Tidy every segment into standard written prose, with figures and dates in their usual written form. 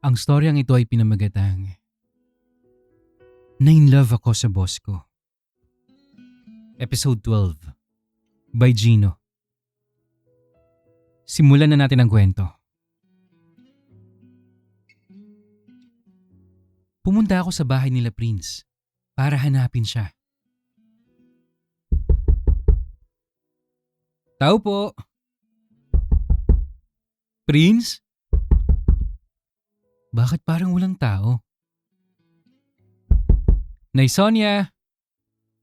Ang storyang ito ay pinamagatang Na-in-love ako sa boss ko. Episode 12 by Gino. Simulan na natin ang kwento. Pumunta ako sa bahay nila Prince para hanapin siya. Tao po! Prince? Bakit parang walang tao? Nay Sonia?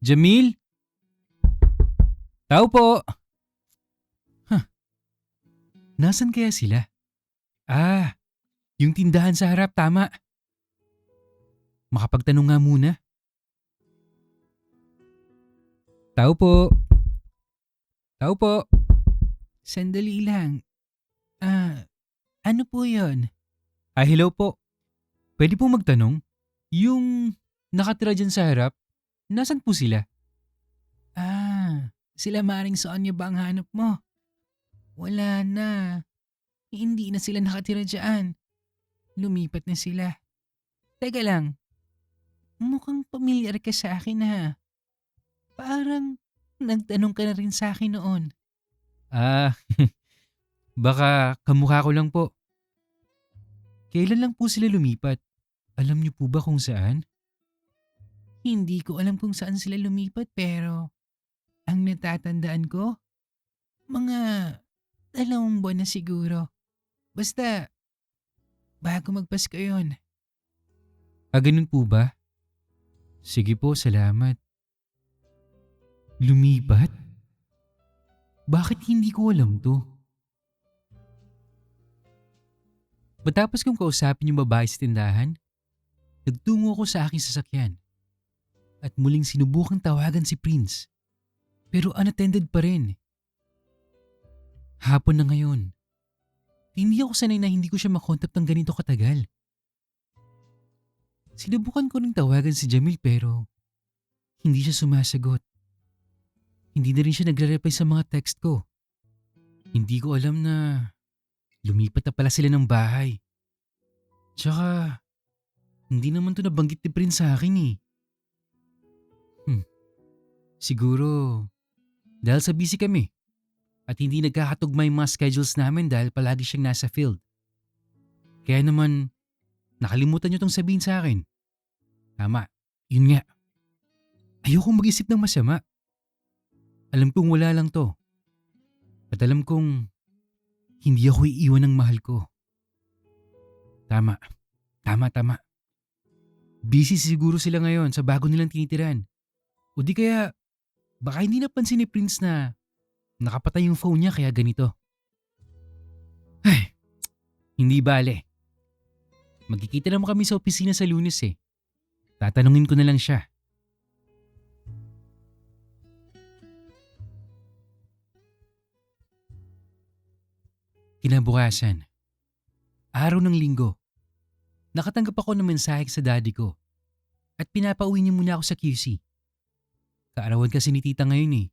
Jamil? Tao po! Nasaan kaya sila? Yung tindahan sa harap, tama. Makapagtanong nga muna. Tao po! Tao po! Sandali lang. Ano po yon? Hello po. Pwede po magtanong? Yung nakatira dyan sa harap, nasan po sila? Sila Maring Sonia ba ang hanap mo? Wala na. Hindi na sila nakatira dyan. Lumipat na sila. Teka lang. Mukhang pamilyar ka sa akin ha. Parang nagtanong ka na rin sa akin noon. Baka kamukha ko lang po. Kailan lang po sila lumipat? Alam niyo po ba kung saan? Hindi ko alam kung saan sila lumipat pero ang natatandaan ko, mga 2 buwan na siguro. Basta, bago magpasko yun. Ganun po ba? Sige po, salamat. Lumipat? Bakit hindi ko alam to? Matapos kong kausapin yung babae sa tindahan, nagtungo ako sa aking sasakyan at muling sinubukang tawagan si Prince pero unattended pa rin. Hapon na ngayon. Hindi ako sanay na hindi ko siya makontak ng ganito katagal. Sinubukan ko ring tawagan si Jamil pero hindi siya sumasagot. Hindi na rin siya nagre-reply sa mga text ko. Hindi ko alam na lumipat na pala sila ng bahay. Tsaka, hindi naman to nabanggit ni Prince sa akin eh. Siguro, dahil sa busy kami at hindi nagkakatugma yung mga schedules namin dahil palagi siyang nasa field. Kaya naman, nakalimutan niyo tong sabihin sa akin. Tama, yun nga. Ayokong mag-isip ng masama. Alam kong wala lang to. At alam kong hindi ako iiwan ng mahal ko. Tama. Busy siguro sila ngayon sa bago nilang tinitiran. O di kaya, baka hindi napansin ni Prince na nakapatay yung phone niya kaya ganito. Hindi bale. Magkikita naman kami sa opisina sa Lunes eh. Tatanungin ko na lang siya. Kinabukasan, araw ng linggo, nakatanggap ako ng mensahe sa daddy ko at pinapauwi niya muna ako sa QC. Kaarawan kasi ni tita ngayon eh.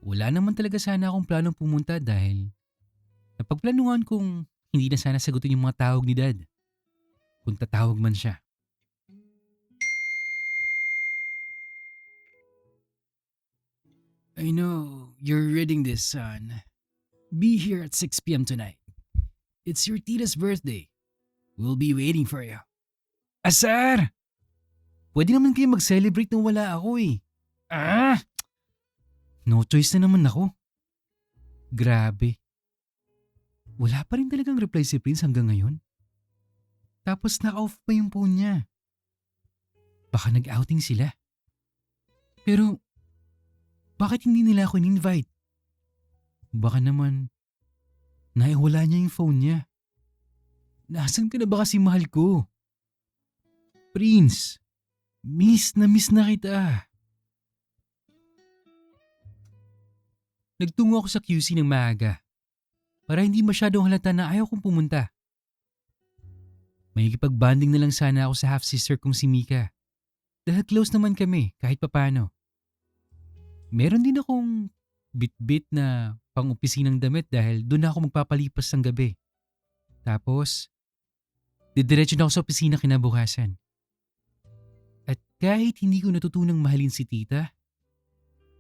Wala naman talaga sana akong planong pumunta dahil napagplanuhan kong hindi na sana sagutin yung mga tawag ni dad. Kung tatawag man siya. I know you're reading this, son. Be here at 6 p.m. tonight. It's your tita's birthday. We'll be waiting for you. Asar! Pwede naman kayo mag-celebrate nung wala ako eh. No choice na naman ako. Grabe. Wala pa rin talagang reply si Prince hanggang ngayon. Tapos naka-off pa yung phone niya. Baka nag-outing sila. Pero, bakit hindi nila ako in-invite? Baka naman, naiwala niya yung phone niya. Nasaan ka na ba kasi mahal ko? Prince, miss na kita. Nagtungo ako sa QC ng maaga para hindi masyadong halata na ayaw kong pumunta. May ikipag-bonding na lang sana ako sa half-sister kong si Mika dahil close naman kami kahit papano. Meron din akong bit-bit na pang-opisinang damit dahil doon ako magpapalipas ng gabi. Tapos, Didiretso na ako sa opisina kinabukasan. At kahit hindi ko natutunang mahalin si tita,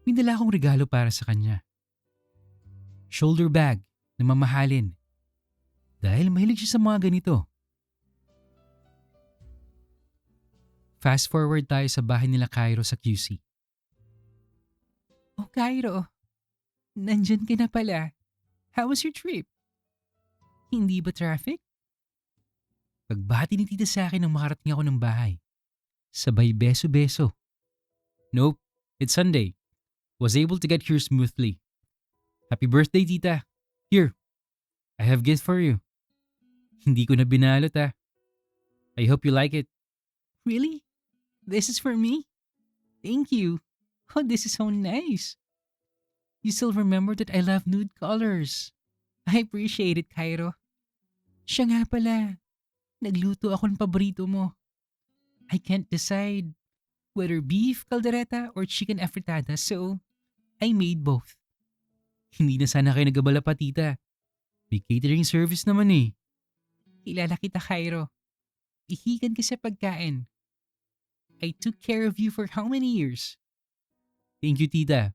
may dala akong regalo para sa kanya. Shoulder bag na mamahalin. Dahil mahilig siya sa mga ganito. Fast forward tayo sa bahay nila Cairo sa QC. Oh Cairo, nandyan ka na pala. How was your trip? Hindi ba traffic? Pagbati ni tita sa akin nang makarating ako ng bahay. Sabay beso-beso. Nope, it's Sunday. Was able to get here smoothly. Happy birthday, tita. Here, I have gift for you. Hindi ko na binalot I hope you like it. Really? This is for me? Thank you. Oh, this is so nice. You still remember that I love nude colors. I appreciate it, Cairo. Siya nga pala. Nagluto ako ng paborito mo. I can't decide whether beef caldereta or chicken afritada, so I made both. Hindi na sana kayo nagabala pa, tita. May catering service naman eh. Kilala kita, Cairo. Ihigan ka sa pagkain. I took care of you for how many years? Thank you, tita.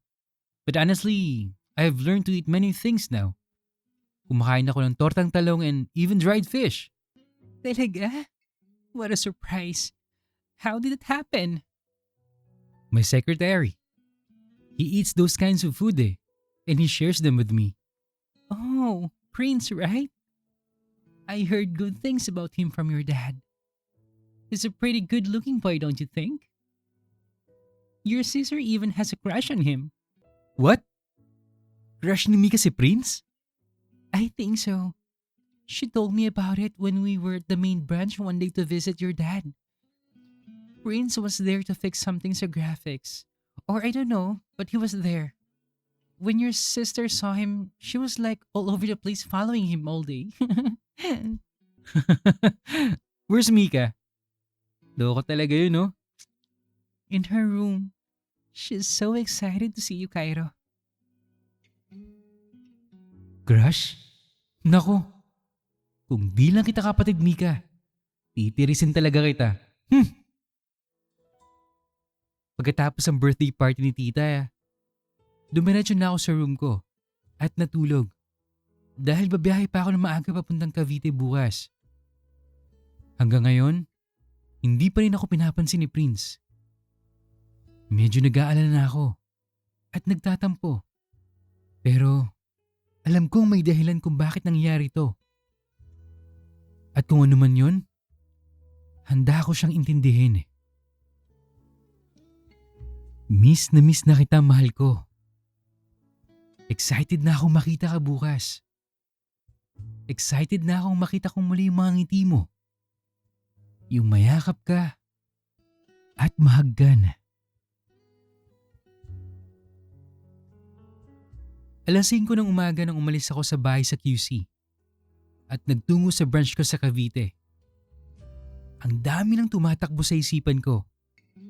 But honestly, I have learned to eat many things now. Kumakain ako ng tortang talong and even dried fish. Talaga? What a surprise. How did it happen? My secretary. He eats those kinds of food and he shares them with me. Oh, Prince, right? I heard good things about him from your dad. He's a pretty good-looking boy, don't you think? Your sister even has a crush on him. What? Crush ni Mika si Prince? I think so. She told me about it when we were at the main branch one day to visit your dad. Prince was there to fix something sa graphics. Or I don't know, but he was there. When your sister saw him, she was like all over the place following him all day. Where's Mika? Loko talaga yun, no? In her room. She's so excited to see you, Cairo. Crush? Nako, kung di lang kita kapatid Mika, titirisin talaga kita. Pagkatapos ng birthday party ni tita, dumiretso na ako sa room ko at natulog. Dahil babiyahe pa ako ng maaga papuntang Cavite bukas. Hanggang ngayon, hindi pa rin ako pinapansin ni Prince. Medyo nag-aalala na ako at nagtatampo. Pero alam kong may dahilan kung bakit nangyari to. At kung ano man yun, handa ako siyang intindihin. Miss na kita, mahal ko. Excited na akong makita ka bukas. Excited na akong makita kong muli yung mga ngiti mo. Yung mayakap ka at mahaggan. Alas 5 ng umaga nang umalis ako sa bahay sa QC at nagtungo sa branch ko sa Cavite. Ang dami nang tumatakbo sa isipan ko,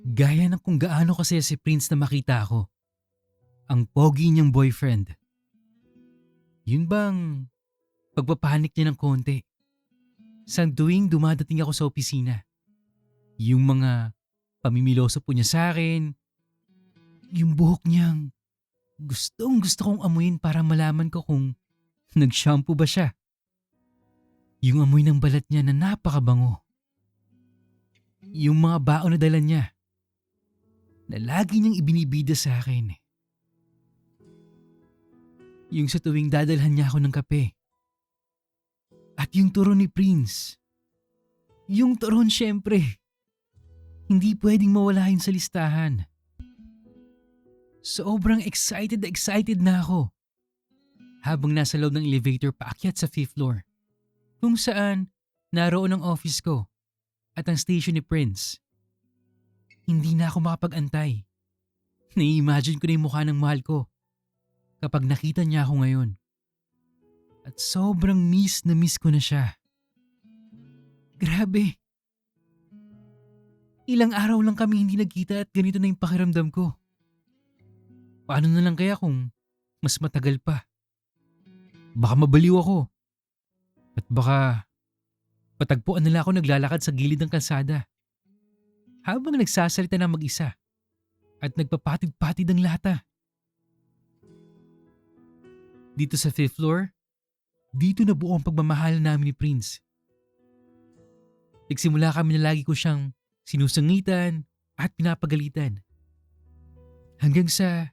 gaya ng kung gaano kasaya si Prince na makita ako. Ang pogi niyang boyfriend. Yun bang pagpapanik niya ng konti? Sa tuwing dumadating ako sa opisina. Yung mga pamimiloso po niya sa akin. Yung buhok niyang gustong gusto kong amuyin para malaman ko kung nag-shampoo ba siya. Yung amoy ng balat niya na napakabango. Yung mga baon na dala niya na lagi niyang ibinibida sa akin. Yung sa tuwing dadalhan niya ako ng kape. At yung turon ni Prince. Yung turon syempre. Hindi pwedeng mawala yun sa listahan. Sobrang excited na ako. Habang nasa loob ng elevator paakyat sa 5th floor. Kung saan naroon ang office ko at ang station ni Prince. Hindi na ako makapag-antay. Nai-imagine ko na yung mukha ng mahal ko kapag nakita niya ako ngayon. At sobrang miss ko na siya. Grabe. Ilang araw lang kami hindi nagkita at ganito na yung pakiramdam ko. Paano na lang kaya kung mas matagal pa? Baka mabaliw ako. At baka Patagpuan nila ako naglalakad sa gilid ng kalsada habang nagsasalita ng mag-isa at nagpapatid-patid ng lata. Dito sa fifth floor, dito na buo ang pagmamahal namin ni Prince. Nagsimula kami na lagi ko siyang sinusungitan at pinapagalitan. Hanggang sa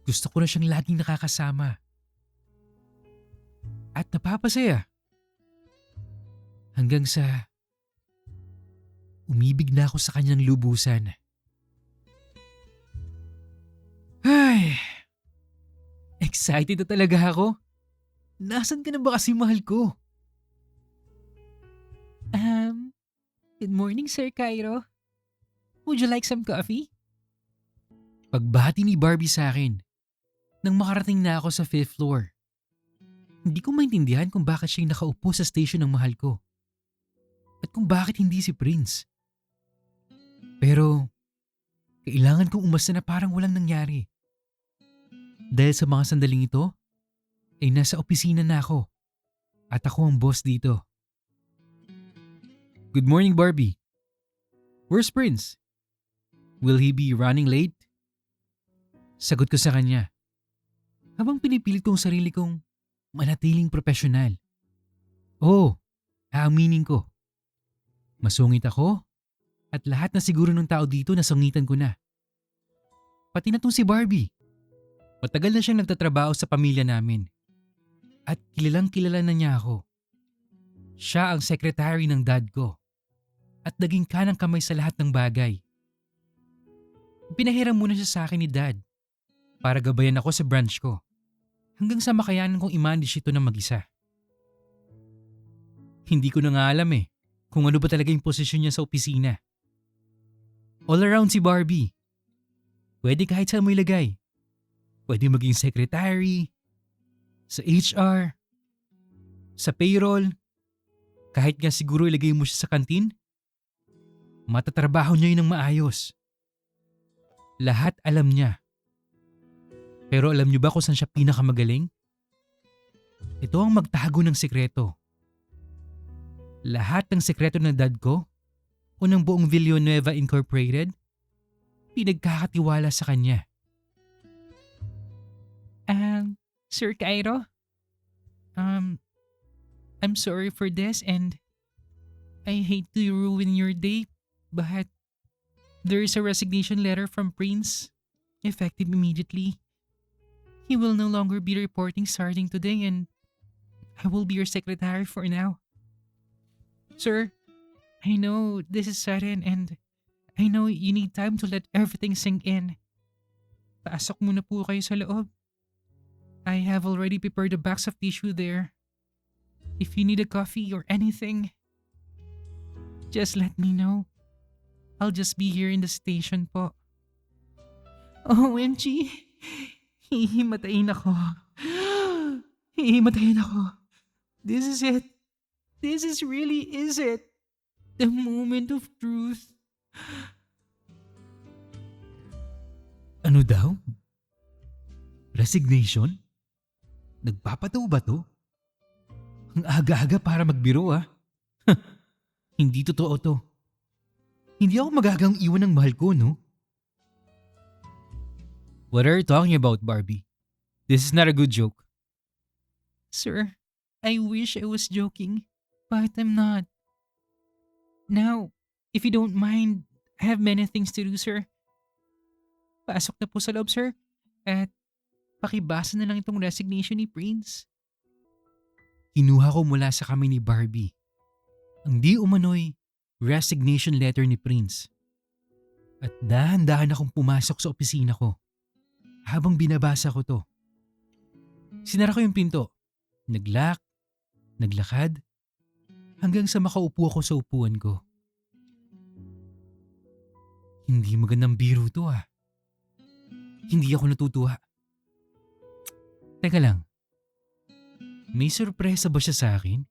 gusto ko na siyang laging nakakasama. At napapasaya. Hanggang sa umibig na ako sa kanyang lubusan. Ay, excited na talaga ako. Nasaan ka na ba kasi mahal ko? Good morning, Sir Cairo. Would you like some coffee? Pagbati ni Barbie sa akin nang makarating na ako sa fifth floor. Hindi ko maintindihan kung bakit siya nakaupo sa station ng mahal ko. At kung bakit hindi si Prince. Pero kailangan kong umasa na parang walang nangyari. Dahil sa mga sandaling ito, ay nasa opisina na ako at ako ang boss dito. Good morning, Barbie. Where's Prince? Will he be running late? Sagot ko sa kanya. Habang pinipilit kong sarili kong manatiling profesional. Oo, aaminin ko. Masungit ako at lahat na siguro ng tao dito nasungitan ko na. Pati na tong si Barbie. Matagal na siyang nagtatrabaho sa pamilya namin. At kilalang kilala na niya ako. Siya ang secretary ng dad ko. At naging kanang kamay sa lahat ng bagay. Pinahiram muna siya sa akin ni dad para gabayan ako sa branch ko. Hanggang sa makayanan kong i-manage ito ng mag-isa. Hindi ko na nga alam kung ano ba talaga yung posisyon niya sa opisina. All around si Barbie. Pwede kahit saan mo ilagay. Pwede maging secretary, sa HR, sa payroll, kahit nga siguro ilagay mo siya sa kantin. Matatrabaho niya yun ng maayos. Lahat alam niya. Pero alam niyo ba kung saan siya pinakamagaling? Ito ang magtago ng sekreto. Lahat ng sekreto ng dad ko o ng buong Villanueva Incorporated, pinagkakatiwala sa kanya. Sir Cairo? I'm sorry for this and I hate to ruin your day, but there is a resignation letter from Prince, effective immediately. He will no longer be reporting starting today and I will be your secretary for now. Sir, I know this is sudden and I know you need time to let everything sink in. Pasok muna po kayo sa loob. I have already prepared a box of tissue there. If you need a coffee or anything, just let me know. I'll just be here in the station po. OMG! Hihimatayin ako. Hihimatayin ako. This is it. This is really is it. The moment of truth. Ano daw? Resignation? Nagpapataw ba to? Ang aga-aga para magbiro Hindi totoo to. Hindi ako magagang iwan ng mahal ko, no? What are you talking about, Barbie? This is not a good joke. Sir, I wish I was joking, but I'm not. Now, if you don't mind, I have many things to do, sir. Pasok na po sa loob, sir. At pakibasa na lang itong resignation ni Prince. Kinuha ko mula sa kamay ni Barbie ang di umano'y resignation letter ni Prince. At dahan-dahan akong pumasok sa opisina ko habang binabasa ko to. Sinara ko yung pinto, naglock, naglakad, hanggang sa makaupo ako sa upuan ko. Hindi magandang biro to Hindi ako natutuwa. Teka lang, may sorpresa ba siya sa akin?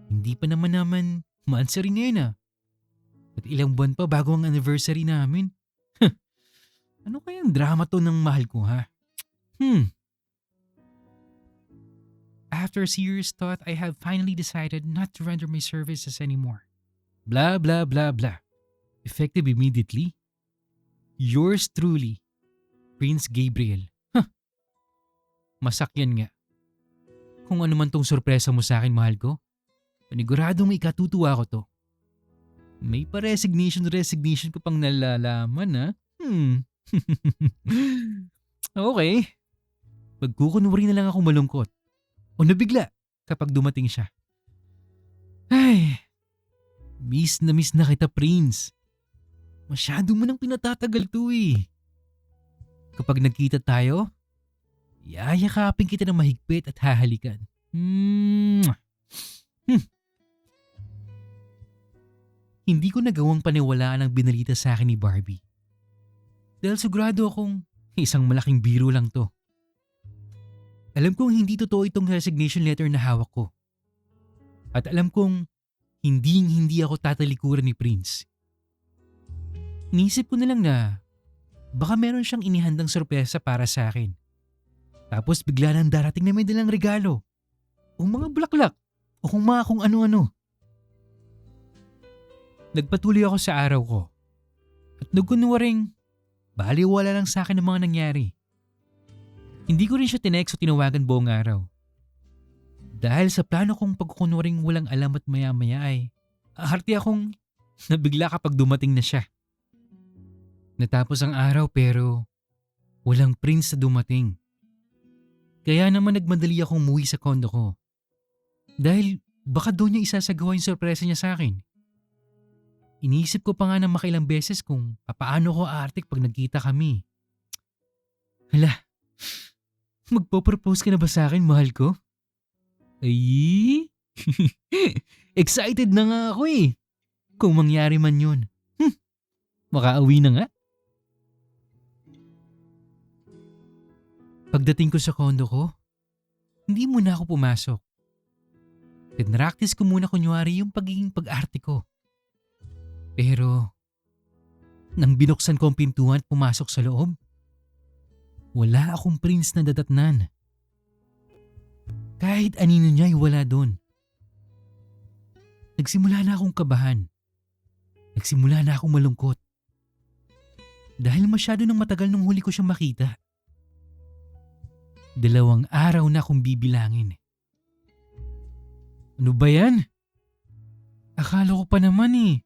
Hindi pa naman maansari ngayon At ilang buwan pa bago ang anniversary namin. Ano kayang drama to ng mahal ko after serious thought, I have finally decided not to render my services anymore. Blah blah blah blah. Effective immediately. Yours truly, Prince Gabriel. Huh. Masakyan nga. Kung ano man tong sorpresa mo sa akin, mahal ko, paniguradong ikatutuwa ko to. May pa-resignation ko pang nalalaman, ha? Okay. Magkukunwari na lang ako malungkot o nabigla kapag dumating siya. Ay, miss na kita, Prince. Masyado mo nang pinatatagal to eh. Kapag nagkita tayo, yayakapin kita ng mahigpit at hahalikan. Hindi ko nagawang paniwalaan ang binalita sa akin ni Barbie. Dahil sigurado akong isang malaking biro lang to. Alam kong hindi totoo itong resignation letter na hawak ko. At alam kong hindi ako tatalikuran ni Prince. Inisip ko na lang na baka meron siyang inihandang sorpresa para sa akin. Tapos bigla nang darating na may dalang regalo. O mga bulaklak. O kung ano-ano. Nagpatuloy ako sa araw ko. At nagkunwaring baliwala lang sa akin ang mga nangyari. Hindi ko rin siya tinext o tinawagan buong araw. Dahil sa plano kong pagkukunwaring walang alam at maya-maya ay aharte akong nabigla kapag dumating na siya. Natapos ang araw pero walang Prince na dumating. Kaya naman nagmadali akong umuwi sa kondo ko. Dahil baka doon niya isasagawa yung sorpresa niya sa akin. Iniisip ko pa nga na makailang beses kung papaano ko aartik pag nagkita kami. Hala, magpo-propose ka na ba sa akin, mahal ko? Ay, excited na nga ako eh. Kung mangyari man yun. Makauwi na nga. Pagdating ko sa kondo ko, hindi muna ako pumasok. Pinractice ko muna kunyari yung pagiging pag-arte ko. Pero, nang binuksan ko ang pintuan at pumasok sa loob, wala akong Prince na dadatnan. Kahit anino niya ay wala doon. Nagsimula na akong kabahan. Nagsimula na akong malungkot. Dahil masyado nang matagal nung huli ko siyang makita. 2 araw na akong bibilangin. Ano ba yan? Akala ko pa naman eh.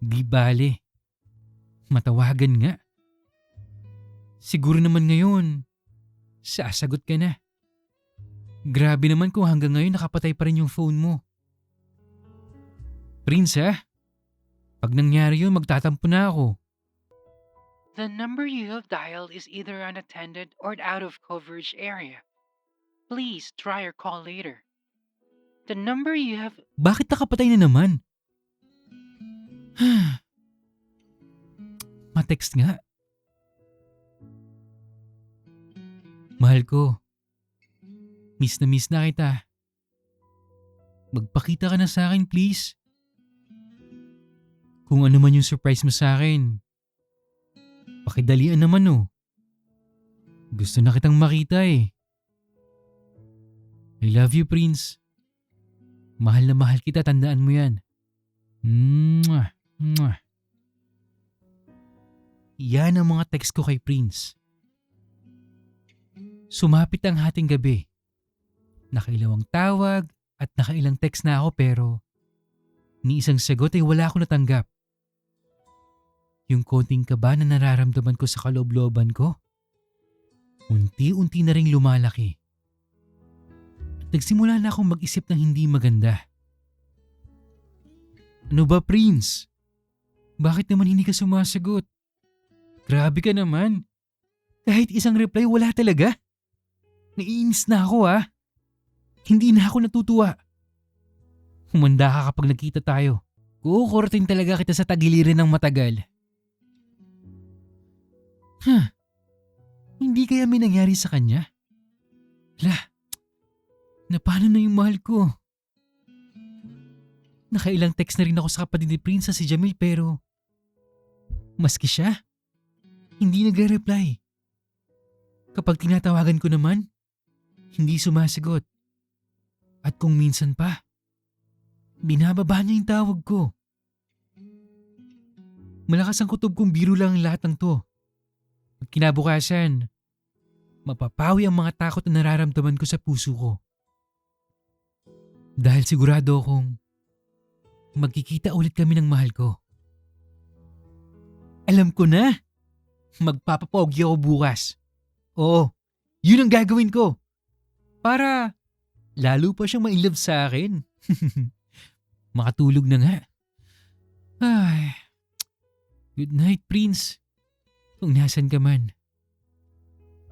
Di bale. Matawagan nga. Siguro naman ngayon, sasagot ka na. Grabe naman kung hanggang ngayon nakapatay pa rin yung phone mo. Prince ha? Pag nangyari yun, magtatampo na ako. The number you have dialed is either unattended or out of coverage area. Please try your call later. The number you have... Bakit nakapatay na naman? Ma-text nga. Mahal ko, miss na kita. Magpakita ka na sa akin, please. Kung ano man yung surprise mo sa akin, pakidalian naman oh. Gusto na kitang makita eh. I love you, Prince. Mahal na mahal kita, tandaan mo yan. Mwah, mwah. Yan ang mga text ko kay Prince. Sumapit ang hating gabi. Nakailawang tawag at nakailang text na ako pero ni isang sagot ay wala akong natanggap. Yung konting kaba na nararamdaman ko sa kaloob-looban ko, unti-unti na ring lumalaki. At nagsimula na akong mag-isip ng hindi maganda. Ano ba, Prince? Bakit naman hindi ka sumasagot? Grabe ka naman. Kahit isang reply wala talaga. Naiinis na ako ha. Hindi na ako natutuwa. Humanda ka kapag nagkita tayo. Kukurtin talaga kita sa tagiliran ng matagal. Hindi kaya may nangyari sa kanya? Na paano na yung mahal ko? Nakailang text na rin ako sa kapatid ni Prince si Jamil pero maski siya, hindi nagre-reply. Kapag tinatawagan ko naman, hindi sumasagot. At kung minsan pa, binababa niya yung tawag ko. Malakas ang kutob kong biro lang ang lahat ng to. At kinabukasan, mapapawi ang mga takot na nararamdaman ko sa puso ko. Dahil sigurado akong magkikita ulit kami ng mahal ko. Alam ko na, magpapapogi ako bukas. Oo, yun ang gagawin ko. Para lalo pa siyang ma-inlove sa akin. Makatulog na nga. Ay, good night, Prince. Kung nasan ka man.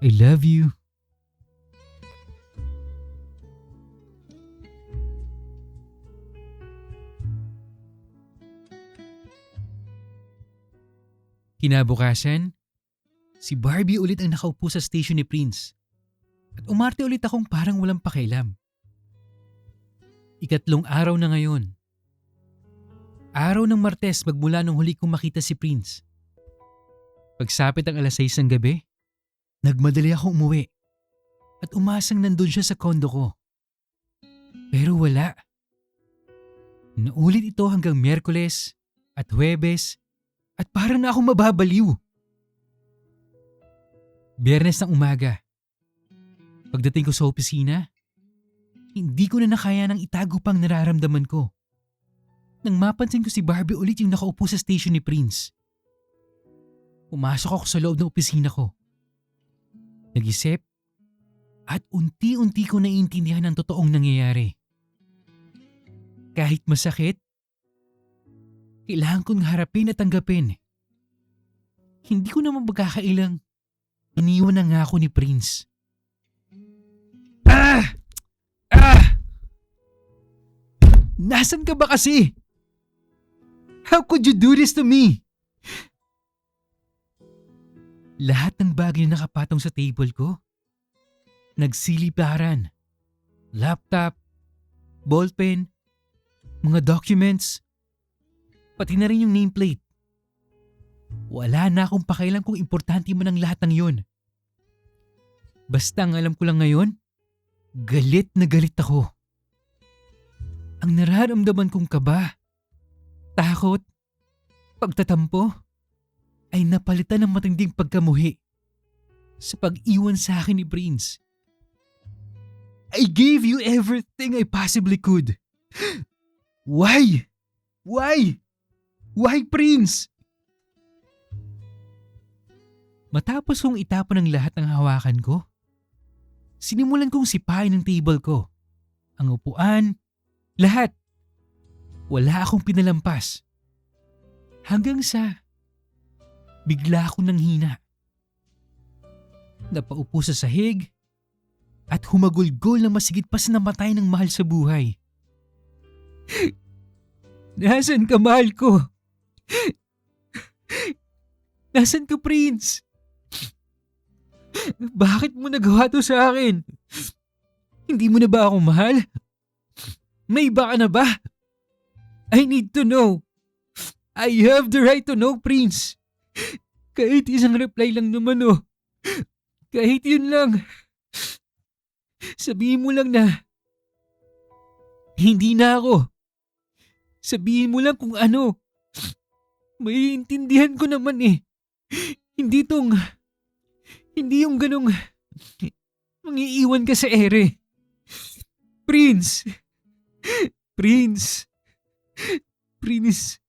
I love you. Kinabukasan, si Barbie ulit ang nakaupo sa station ni Prince. At umarte ulit akong parang walang pakialam. Ikatlong araw na ngayon. Araw ng Martes magmula nung huli kong makita si Prince. Pagsapit ang 6:00 ng gabi, nagmadali ako umuwi at umasang nandun siya sa kondo ko. Pero wala. Naulit ito hanggang Miyerkules at Huwebes at parang na akong mababaliw. Biyernes ng umaga. Pagdating ko sa opisina, hindi ko na nakaya nang itago pang nararamdaman ko. Nang mapansin ko si Barbie ulit yung nakaupo sa station ni Prince. Pumasok ako sa loob ng opisina ko. Nag-isip at unti-unti ko naiintindihan ang totoong nangyayari. Kahit masakit, kailangan kong harapin at tanggapin. Hindi ko naman magkakailang iniwan na nga ako ni Prince. Nasaan ka ba kasi? How could you do this to me? Lahat ng bagay na nakapatong sa table ko, nagsiliparan. Laptop, ballpen, mga documents, pati na rin yung nameplate. Wala na akong pakialam kung importante mo ng lahat ng yun. Basta ang alam ko lang ngayon, galit na galit ako. Ang nararamdaman kong kaba, takot, pagtatampo, ay napalitan ng matinding pagkamuhi sa pag-iwan sa akin ni Prince. I gave you everything I possibly could. Why? Why? Why, Prince? Matapos kong itapon ang lahat ng hawakan ko, sinimulan kong sipain ang table ko, ang upuan, lahat. Wala akong pinalampas. Hanggang sa bigla akong nanghina. Napaupo sa sahig at humagulgol na masigit pa sa namatay ng mahal sa buhay. Nasaan ka, mahal ko? Nasaan ka, Prince? Bakit mo nagawa to sa akin? Hindi mo na ba ako mahal? May iba ka na ba? I need to know. I have the right to know, Prince. Kahit isang reply lang naman, oh. Kahit yun lang. Sabihin mo lang na hindi na ako. Sabihin mo lang kung ano. Maiintindihan ko naman eh. Hindi yung ganong mangiiwan ka sa ere. Prince. Prince. Prince.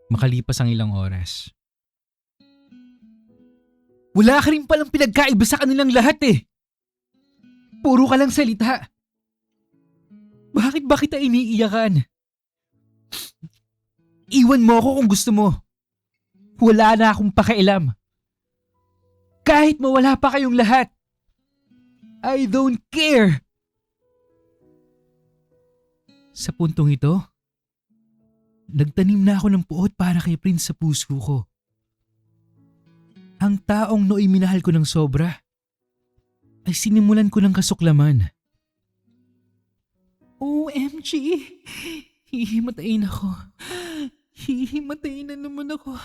Makalipas ang ilang oras. Wala ka rin palang pinagkaiba sa kanilang lahat eh. Puro ka lang salita. Bakit ba kita iniiyakan? Iwan mo ako kung gusto mo. Wala na akong pakialam. Kahit mawala pa kayong lahat. I don't care. Sa puntong ito, nagtanim na ako ng puot para kay Prince sa puso ko. Ang taong nooy minahal ko ng sobra ay sinimulan ko ng kasuklaman. OMG! Hihimatayin ako. Hihimatayin na naman ako.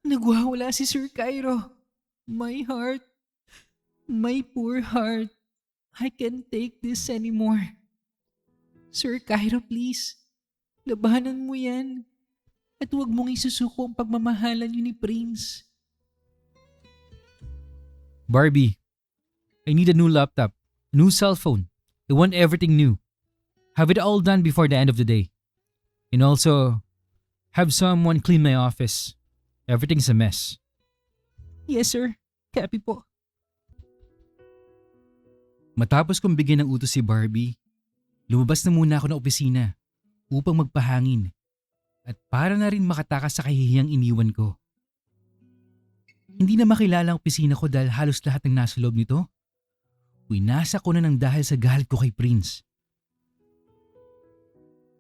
Nagwawala si Sir Cairo. My heart. My poor heart. I can't take this anymore. Sir Cairo, please. Labanan mo yan. At huwag mong isusuko ang pagmamahalan niyo ni Prince. Barbie, I need a new laptop, a new cell phone. I want everything new. Have it all done before the end of the day. And also, have someone clean my office. Everything's a mess. Yes, sir. Copy po. Matapos kong bigyan ng utos si Barbie, lumabas na muna ako ng opisina upang magpahangin at para na rin makatakas sa kahihiyang iniwan ko. Hindi na makilala ang opisina ko dahil halos lahat ng nasa loob nito. Winasa ko na ng dahil sa galit ko kay Prince.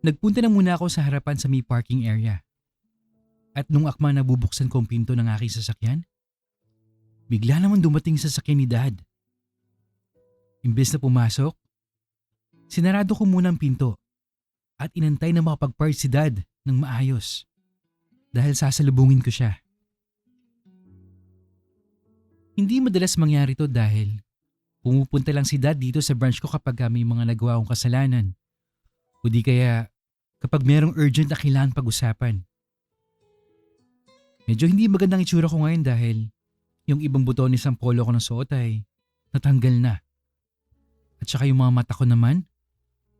Nagpunta na muna ako sa harapan sa may parking area. At nung akma na bubuksan ko ang pinto ng aking sasakyan, bigla naman dumating sa sasakyan ni Dad. Imbes na pumasok, sinarado ko muna ang pinto at inantay na makapag-park si Dad ng maayos dahil sasalubungin ko siya. Hindi madalas mangyari to dahil pumupunta lang si Dad dito sa branch ko kapag may mga nagawa akong kasalanan o di kaya kapag merong urgent na kailangan pag-usapan. Medyo hindi magandang itsura ko ngayon dahil yung ibang butones ng polo ko ng suot ay natanggal na. At saka yung mga mata ko naman,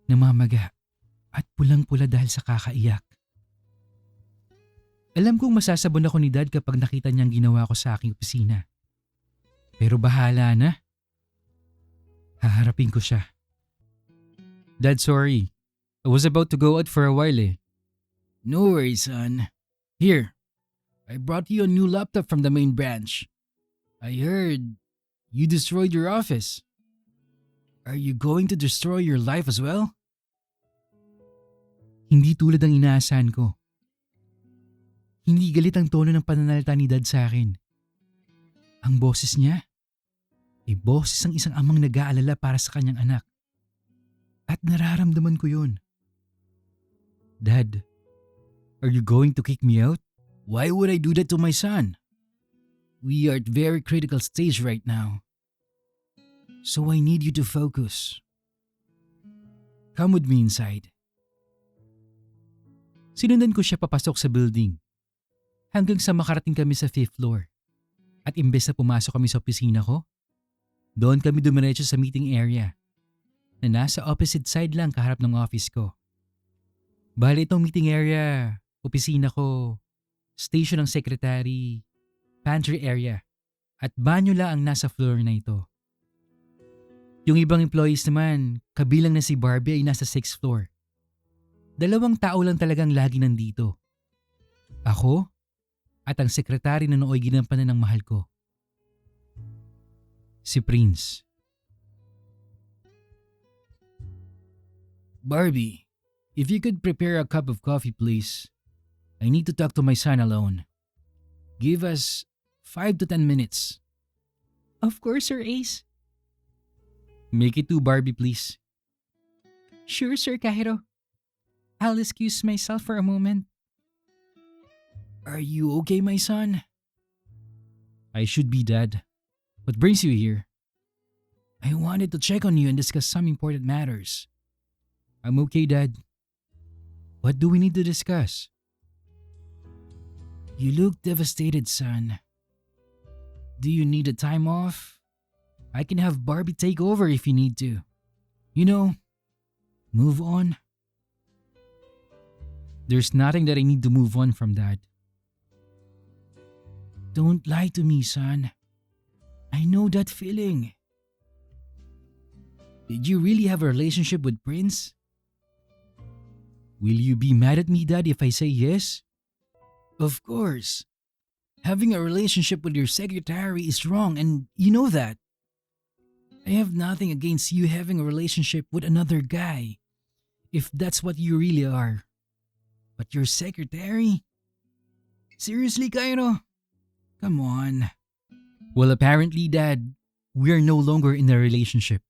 namamaga at pulang-pula dahil sa kakaiyak. Alam kong masasabon ako ni Dad kapag nakita niyang ginawa ko sa aking opisina. Pero bahala na. Haharapin ko siya. Dad, sorry. I was about to go out for a while eh. No worries, son. Here, I brought you a new laptop from the main branch. I heard you destroyed your office. Are you going to destroy your life as well? Hindi tulad ang inaasahan ko. Hindi galit ang tono ng pananalita ni Dad sa akin. Ang boses niya ay boses ng isang amang nag-aalala para sa kanyang anak. At nararamdaman ko yun. Dad, are you going to kick me out? Why would I do that to my son? We are at very critical stage right now. So I need you to focus. Come with me inside. Sinundan ko siya papasok sa building hanggang sa makarating kami sa 5th floor. At imbes na pumasok kami sa opisina ko, doon kami dumiretso sa meeting area na nasa opposite side lang kaharap ng office ko. Bali itong meeting area, opisina ko, station ng secretary, pantry area, at banyo lang ang nasa floor na ito. Yung ibang employees naman, kabilang na si Barbie ay nasa 6th floor. 2 tao lang talagang lagi nandito. Ako at ang sekretary na nooy ginampanan ng mahal ko. Si Prince. Barbie, if you could prepare a cup of coffee please. I need to talk to my son alone. Give us 5 to 10 minutes. Of course, Sir Ace. Make it 2 Barbie please. Sure, Sir Cairo. I'll excuse myself for a moment. Are you okay my son? I should be, Dad. What brings you here? I wanted to check on you and discuss some important matters. I'm okay, Dad. What do we need to discuss? You look devastated, son. Do you need a time off? I can have Barbie take over if you need to. You know, move on. There's nothing that I need to move on from, Dad. Don't lie to me, son. I know that feeling. Did you really have a relationship with Prince? Will you be mad at me, Dad, if I say yes? Of course. Having a relationship with your secretary is wrong and you know that. I have nothing against you having a relationship with another guy, if that's what you really are. But your secretary? Seriously, Cairo? Come on. Well, apparently, Dad, we're no longer in a relationship.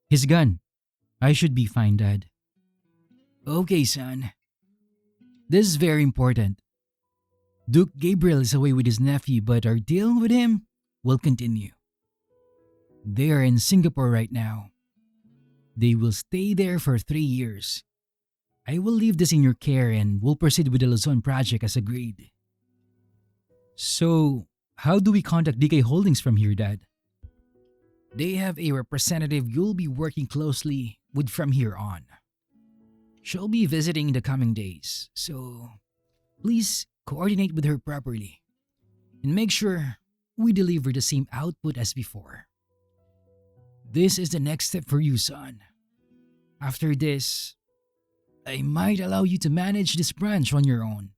He's gone. I should be fine, Dad. Okay, son. This is very important. Duke Gabriel is away with his nephew, but our deal with him will continue. They are in Singapore right now. They will stay there for 3 years. I will leave this in your care and we'll proceed with the Luzon project as agreed. So, how do we contact DK Holdings from here, Dad? They have a representative you'll be working closely with from here on. She'll be visiting in the coming days, so please coordinate with her properly and make sure we deliver the same output as before. This is the next step for you, son. After this, I might allow you to manage this branch on your own,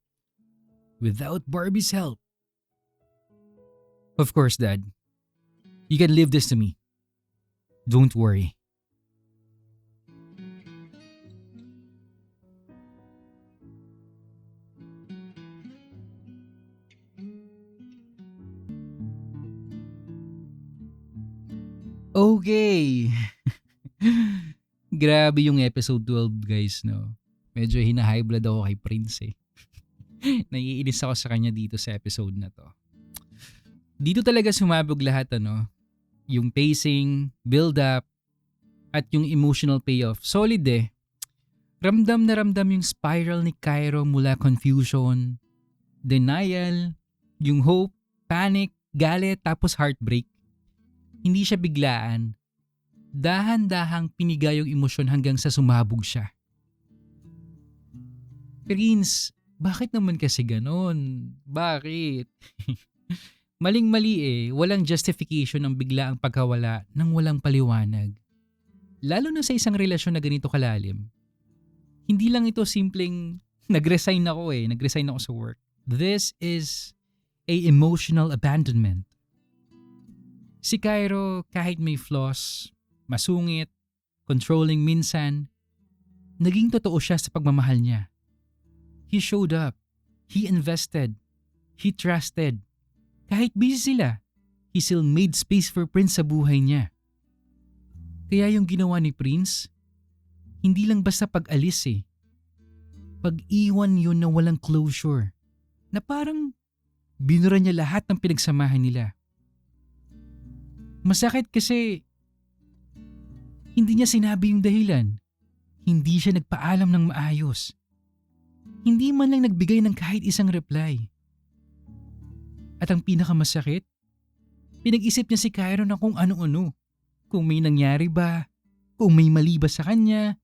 without Barbie's help. Of course, Dad. You can leave this to me. Don't worry. Okay. Grabe yung episode 12 guys, no? Medyo hina-high blood ako kay Prince eh. Naiinis ako sa kanya dito sa episode na to. Dito talaga sumabog lahat ano. Yung pacing, build-up, at yung emotional payoff. Solid eh. Ramdam na ramdam yung spiral ni Cairo mula confusion, denial, yung hope, panic, galit, tapos heartbreak. Hindi siya biglaan. Dahan-dahang piniga yung emosyon hanggang sa sumabog siya. Prince, bakit naman kasi ganon? Bakit? Maling-mali eh, walang justification ang bigla ang pagkawala nang walang paliwanag. Lalo na sa isang relasyon na ganito kalalim. Hindi lang ito simpleng nag-resign ako sa work. This is a emotional abandonment. Si Cairo kahit may flaws, masungit, controlling minsan, naging totoo siya sa pagmamahal niya. He showed up, he invested, he trusted. Kahit busy sila, he still made space for Prince sa buhay niya. Kaya yung ginawa ni Prince, hindi lang basta pag-alis eh. Pag-iwan yun na walang closure. Na parang binura niya lahat ng pinagsamahan nila. Masakit kasi hindi niya sinabi yung dahilan. Hindi siya nagpaalam ng maayos. Hindi man lang nagbigay ng kahit isang reply. At ang pinakamasakit, pinag-isip niya si Cairo na kung ano-ano. Kung may nangyari ba, kung may mali ba sa kanya,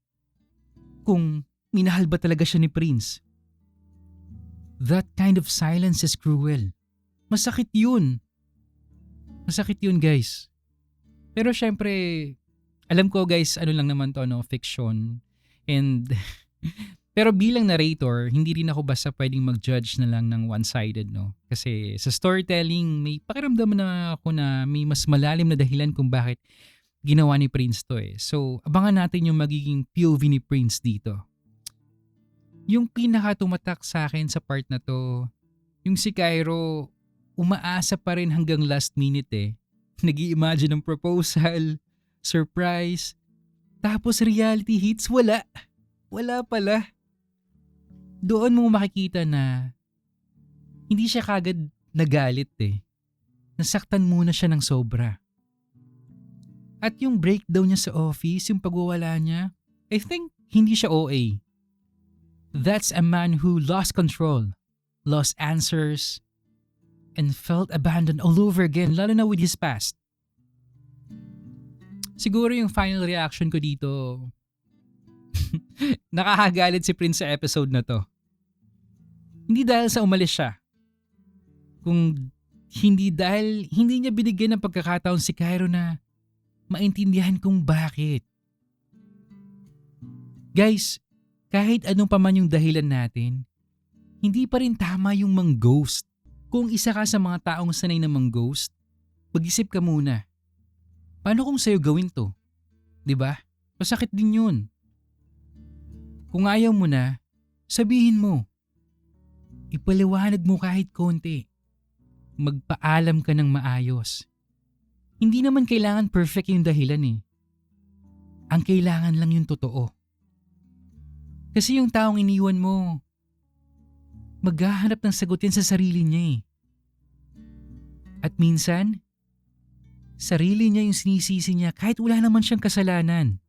kung minahal ba talaga siya ni Prince. That kind of silence is cruel. Masakit yun. Masakit yun guys. Pero syempre, alam ko guys, ano lang naman to, no, fiction. And pero bilang narrator, hindi rin ako basta pwedeng mag-judge na lang ng one-sided, no? Kasi sa storytelling, may pakiramdam na ako na may mas malalim na dahilan kung bakit ginawa ni Prince to eh. So, abangan natin yung magiging POV ni Prince dito. Yung pinaka-tumatak sa akin sa part na to, yung si Cairo, umaasa pa rin hanggang last minute eh. Nag-i-imagine ng proposal, surprise, tapos reality hits, wala. Wala pala. Doon mo makikita na hindi siya kagad nagalit eh. Nasaktan muna siya ng sobra. At yung breakdown niya sa office, yung pagwawala niya, I think hindi siya OA. That's a man who lost control, lost answers, and felt abandoned all over again, lalo na with his past. Siguro yung final reaction ko dito, nakakagalit si Prince sa episode na to. Hindi dahil sa umalis siya. Kung hindi dahil hindi niya binigyan ng pagkakataon si Cairo na maintindihan kung bakit. Guys, kahit anong pa man yung dahilan natin, hindi pa rin tama yung mang-ghost. Kung isa ka sa mga taong sanay na mang-ghost, mag-isip ka muna. Paano kung sa'yo gawin to? 'Di ba? Masakit din yun. Kung ayaw mo na, sabihin mo. Ipaliwanag mo kahit konti. Magpaalam ka ng maayos. Hindi naman kailangan perfect yung dahilan eh. Ang kailangan lang yung totoo. Kasi yung taong iniwan mo, maghahanap ng sagot yan sa sarili niya eh. At minsan, sarili niya yung sinisisi niya kahit wala naman siyang kasalanan.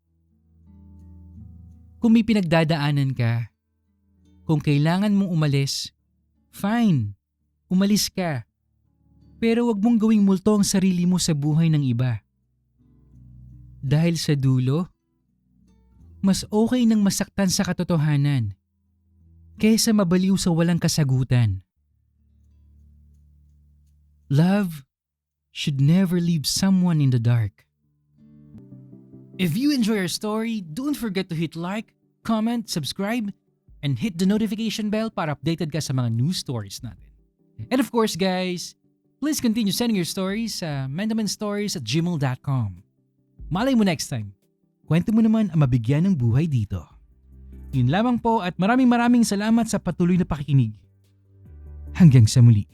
Kung may pinagdadaanan ka, kung kailangan mong umalis, fine, umalis ka. Pero wag mong gawing multo ang sarili mo sa buhay ng iba. Dahil sa dulo, mas okay nang masaktan sa katotohanan kaysa mabaliw sa walang kasagutan. Love should never leave someone in the dark. If you enjoy our story, don't forget to hit like, comment, subscribe, and hit the notification bell para updated ka sa mga news stories natin. And of course guys, please continue sending your stories sa mendamanstories@gmail.com. Malay mo next time, kwento mo naman ang mabigyan ng buhay dito. Yun lamang po at maraming salamat sa patuloy na pakikinig. Hanggang sa muli.